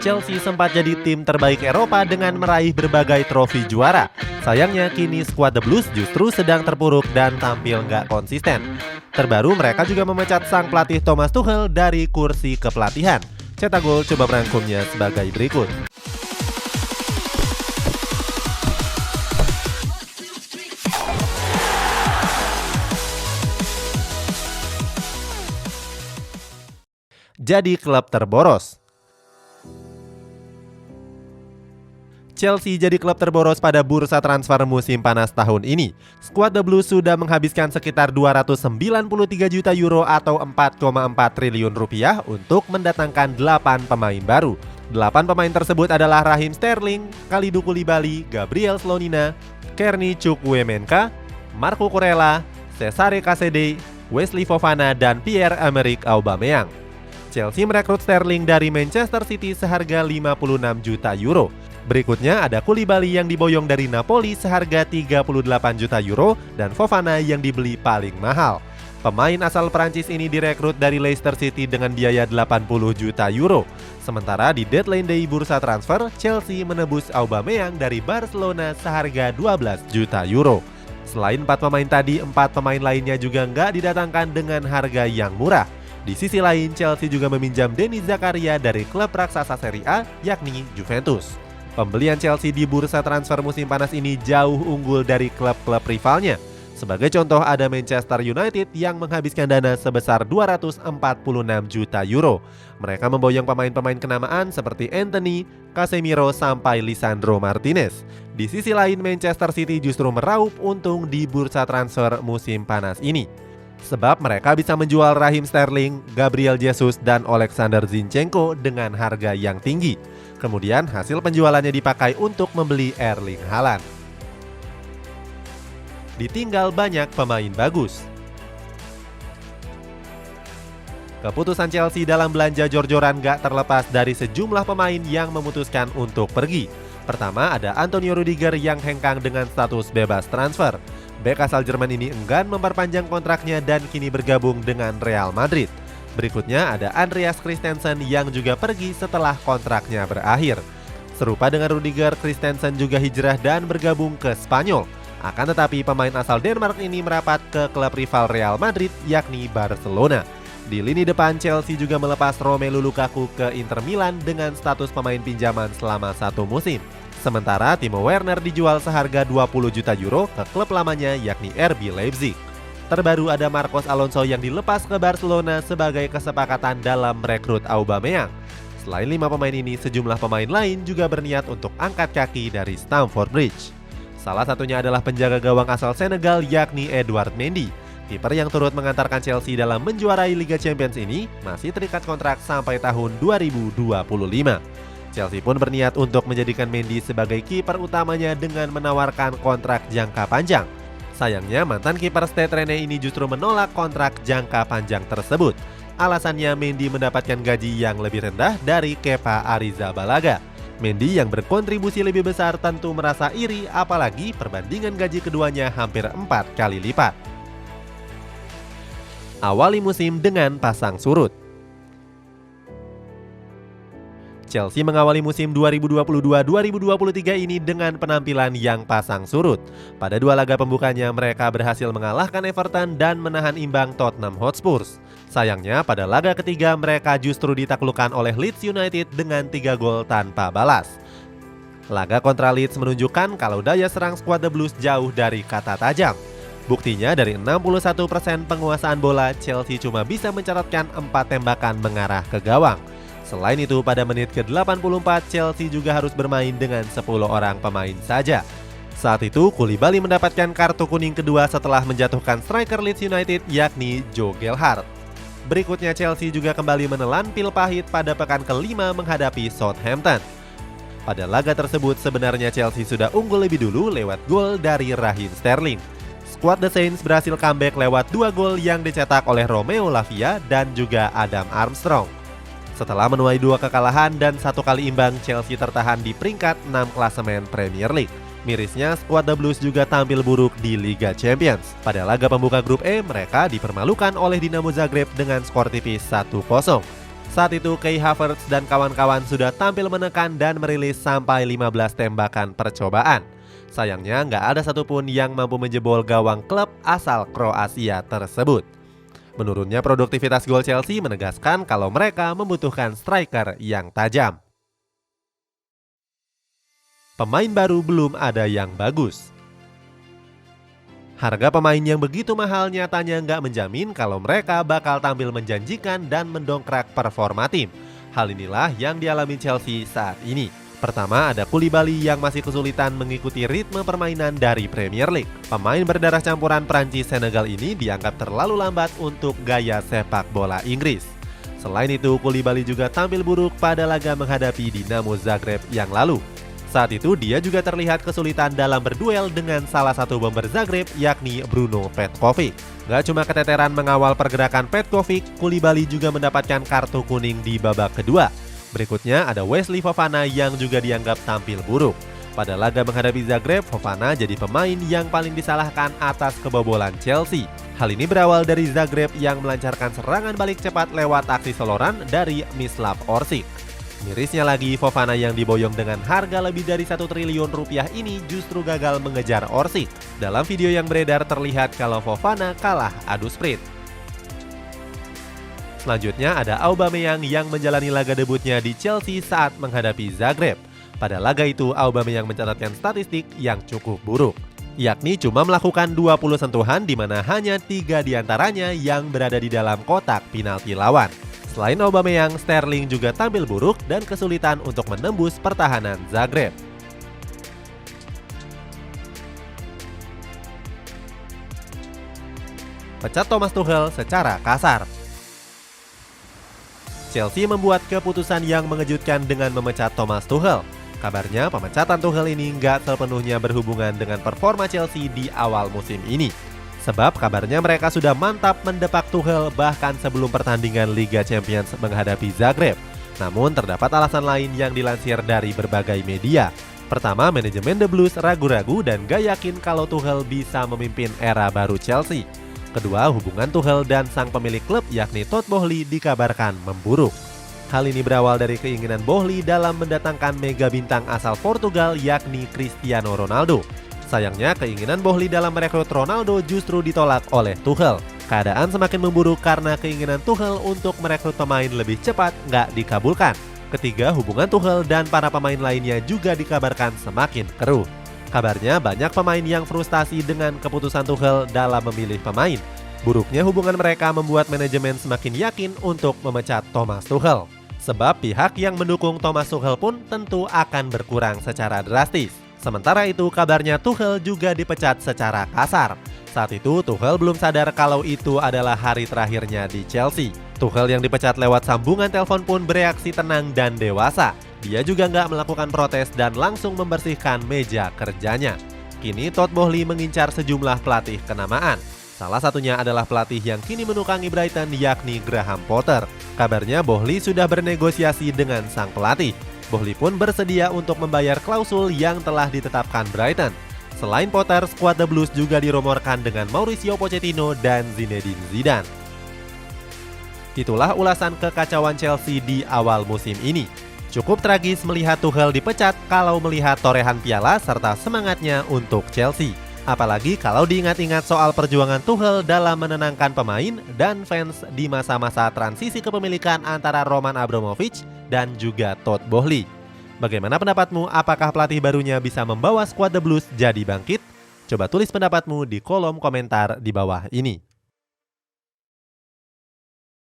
Chelsea sempat jadi tim terbaik Eropa dengan meraih berbagai trofi juara. Sayangnya kini skuad The Blues justru sedang terpuruk dan tampil nggak konsisten. Terbaru mereka juga memecat sang pelatih Thomas Tuchel dari kursi kepelatihan. Cetak Gol coba merangkumnya sebagai berikut. Jadi klub terboros. Chelsea jadi klub terboros pada bursa transfer musim panas tahun ini. Skuad The Blues sudah menghabiskan sekitar 293 juta euro atau 4,4 triliun rupiah untuk mendatangkan 8 pemain baru. 8 pemain tersebut adalah Raheem Sterling, Kalidou Koulibaly, Gabriel Slonina, Kearney Chukwuemeka, Marco Kurela, Cesare Casede, Wesley Fofana, dan Pierre-Emerick Aubameyang. Chelsea merekrut Sterling dari Manchester City seharga 56 juta euro. Berikutnya ada Koulibaly yang diboyong dari Napoli seharga 38 juta euro dan Fofana yang dibeli paling mahal. Pemain asal Prancis ini direkrut dari Leicester City dengan biaya 80 juta euro. Sementara di deadline day bursa transfer, Chelsea menebus Aubameyang dari Barcelona seharga 12 juta euro. Selain 4 pemain tadi, 4 pemain lainnya juga nggak didatangkan dengan harga yang murah. Di sisi lain, Chelsea juga meminjam Denis Zakaria dari klub raksasa Serie A, yakni Juventus. Pembelian Chelsea di bursa transfer musim panas ini jauh unggul dari klub-klub rivalnya. Sebagai contoh ada Manchester United yang menghabiskan dana sebesar 246 juta euro. Mereka memboyong pemain-pemain kenamaan seperti Anthony, Casemiro sampai Lisandro Martinez. Di sisi lain Manchester City justru meraup untung di bursa transfer musim panas ini. Sebab mereka bisa menjual Raheem Sterling, Gabriel Jesus, dan Alexander Zinchenko dengan harga yang tinggi. Kemudian hasil penjualannya dipakai untuk membeli Erling Haaland. Ditinggal banyak pemain bagus. Keputusan Chelsea dalam belanja jor-joran gak terlepas dari sejumlah pemain yang memutuskan untuk pergi. Pertama ada Antonio Rudiger yang hengkang dengan status bebas transfer. Bek asal Jerman ini enggan memperpanjang kontraknya dan kini bergabung dengan Real Madrid. Berikutnya ada Andreas Christensen yang juga pergi setelah kontraknya berakhir. Serupa dengan Rudiger, Christensen juga hijrah dan bergabung ke Spanyol. Akan tetapi pemain asal Denmark ini merapat ke klub rival Real Madrid yakni Barcelona. Di lini depan Chelsea juga melepas Romelu Lukaku ke Inter Milan dengan status pemain pinjaman selama 1 musim. Sementara Timo Werner dijual seharga 20 juta euro ke klub lamanya yakni RB Leipzig. Terbaru ada Marcos Alonso yang dilepas ke Barcelona sebagai kesepakatan dalam merekrut Aubameyang. Selain 5 pemain ini, sejumlah pemain lain juga berniat untuk angkat kaki dari Stamford Bridge. Salah satunya adalah penjaga gawang asal Senegal yakni Edouard Mendy. Kiper yang turut mengantarkan Chelsea dalam menjuarai Liga Champions ini masih terikat kontrak sampai tahun 2025. Chelsea pun berniat untuk menjadikan Mendy sebagai kiper utamanya dengan menawarkan kontrak jangka panjang. Sayangnya mantan kiper Stade Rennais ini justru menolak kontrak jangka panjang tersebut. Alasannya Mendy mendapatkan gaji yang lebih rendah dari Kepa Arrizabalaga. Mendy yang berkontribusi lebih besar tentu merasa iri apalagi perbandingan gaji keduanya hampir 4 kali lipat. Awali musim dengan pasang surut. Chelsea mengawali musim 2022-2023 ini dengan penampilan yang pasang surut. Pada 2 laga pembukanya mereka berhasil mengalahkan Everton dan menahan imbang Tottenham Hotspur. Sayangnya pada laga ketiga mereka justru ditaklukkan oleh Leeds United dengan 3 gol tanpa balas. Laga kontra Leeds menunjukkan kalau daya serang skuad The Blues jauh dari kata tajam. Buktinya dari 61% penguasaan bola, Chelsea cuma bisa mencatatkan 4 tembakan mengarah ke gawang. Selain itu, pada menit ke-84 Chelsea juga harus bermain dengan 10 orang pemain saja. Saat itu, Koulibaly mendapatkan kartu kuning kedua setelah menjatuhkan striker Leeds United yakni Joe Gelhardt. Berikutnya Chelsea juga kembali menelan pil pahit pada pekan ke-5 menghadapi Southampton. Pada laga tersebut sebenarnya Chelsea sudah unggul lebih dulu lewat gol dari Raheem Sterling. Skuad The Saints berhasil comeback lewat 2 gol yang dicetak oleh Romeo Lavia dan juga Adam Armstrong. Setelah menuai 2 kekalahan dan 1 kali imbang, Chelsea tertahan di peringkat 6 klasemen Premier League. Mirisnya, skuad The Blues juga tampil buruk di Liga Champions. Pada laga pembuka grup E, mereka dipermalukan oleh Dinamo Zagreb dengan skor tipis 1-0. Saat itu Kai Havertz dan kawan-kawan sudah tampil menekan dan merilis sampai 15 tembakan percobaan. Sayangnya nggak ada satupun yang mampu menjebol gawang klub asal Kroasia tersebut. Menurunnya produktivitas gol Chelsea menegaskan kalau mereka membutuhkan striker yang tajam. Pemain baru belum ada yang bagus. Harga pemain yang begitu mahal nyatanya nggak menjamin kalau mereka bakal tampil menjanjikan dan mendongkrak performa tim. Hal inilah yang dialami Chelsea saat ini. Pertama, ada Koulibaly yang masih kesulitan mengikuti ritme permainan dari Premier League. Pemain berdarah campuran Prancis Senegal ini dianggap terlalu lambat untuk gaya sepak bola Inggris. Selain itu, Koulibaly juga tampil buruk pada laga menghadapi Dinamo Zagreb yang lalu. Saat itu dia juga terlihat kesulitan dalam berduel dengan salah satu bomber Zagreb yakni Bruno Petkovic. Gak cuma keteteran mengawal pergerakan Petkovic, Koulibaly juga mendapatkan kartu kuning di babak kedua. Berikutnya ada Wesley Fofana yang juga dianggap tampil buruk. Pada laga menghadapi Zagreb, Fofana jadi pemain yang paling disalahkan atas kebobolan Chelsea. Hal ini berawal dari Zagreb yang melancarkan serangan balik cepat lewat aksi soloran dari Mislav Orsic. Mirisnya lagi, Fofana yang diboyong dengan harga lebih dari 1 triliun rupiah ini justru gagal mengejar Orsic. Dalam video yang beredar terlihat kalau Fofana kalah adu sprint. Selanjutnya ada Aubameyang yang menjalani laga debutnya di Chelsea saat menghadapi Zagreb. Pada laga itu, Aubameyang mencatatkan statistik yang cukup buruk, yakni cuma melakukan 20 sentuhan di mana hanya 3 diantaranya yang berada di dalam kotak penalti lawan. Selain Aubameyang, Sterling juga tampil buruk dan kesulitan untuk menembus pertahanan Zagreb. Pecat Thomas Tuchel secara kasar. Chelsea membuat keputusan yang mengejutkan dengan memecat Thomas Tuchel. Kabarnya pemecatan Tuchel ini nggak sepenuhnya berhubungan dengan performa Chelsea di awal musim ini. Sebab kabarnya mereka sudah mantap mendepak Tuchel bahkan sebelum pertandingan Liga Champions menghadapi Zagreb. Namun terdapat alasan lain yang dilansir dari berbagai media. Pertama, manajemen The Blues ragu-ragu dan gak yakin kalau Tuchel bisa memimpin era baru Chelsea. Kedua, hubungan Tuchel dan sang pemilik klub yakni Todd Boehly dikabarkan memburuk. Hal ini berawal dari keinginan Boehly dalam mendatangkan mega bintang asal Portugal yakni Cristiano Ronaldo. Sayangnya keinginan Boehly dalam merekrut Ronaldo justru ditolak oleh Tuchel. Keadaan semakin memburuk karena keinginan Tuchel untuk merekrut pemain lebih cepat nggak dikabulkan. Ketiga, hubungan Tuchel dan para pemain lainnya juga dikabarkan semakin keruh. Kabarnya banyak pemain yang frustasi dengan keputusan Tuchel dalam memilih pemain. Buruknya hubungan mereka membuat manajemen semakin yakin untuk memecat Thomas Tuchel. Sebab pihak yang mendukung Thomas Tuchel pun tentu akan berkurang secara drastis. Sementara itu kabarnya Tuchel juga dipecat secara kasar. Saat itu Tuchel belum sadar kalau itu adalah hari terakhirnya di Chelsea. Tuchel yang dipecat lewat sambungan telepon pun bereaksi tenang dan dewasa. Dia juga nggak melakukan protes dan langsung membersihkan meja kerjanya. Kini Todd Boehly mengincar sejumlah pelatih kenamaan. Salah satunya adalah pelatih yang kini menukangi Brighton yakni Graham Potter. Kabarnya Boehly sudah bernegosiasi dengan sang pelatih. Boehly pun bersedia untuk membayar klausul yang telah ditetapkan Brighton. Selain Potter, skuad The Blues juga dirumorkan dengan Mauricio Pochettino dan Zinedine Zidane. Itulah ulasan kekacauan Chelsea di awal musim ini. Cukup tragis melihat Tuchel dipecat kalau melihat torehan piala serta semangatnya untuk Chelsea. Apalagi kalau diingat-ingat soal perjuangan Tuchel dalam menenangkan pemain dan fans di masa-masa transisi kepemilikan antara Roman Abramovich dan juga Todd Boehly. Bagaimana pendapatmu? Apakah pelatih barunya bisa membawa skuad The Blues jadi bangkit? Coba tulis pendapatmu di kolom komentar di bawah ini.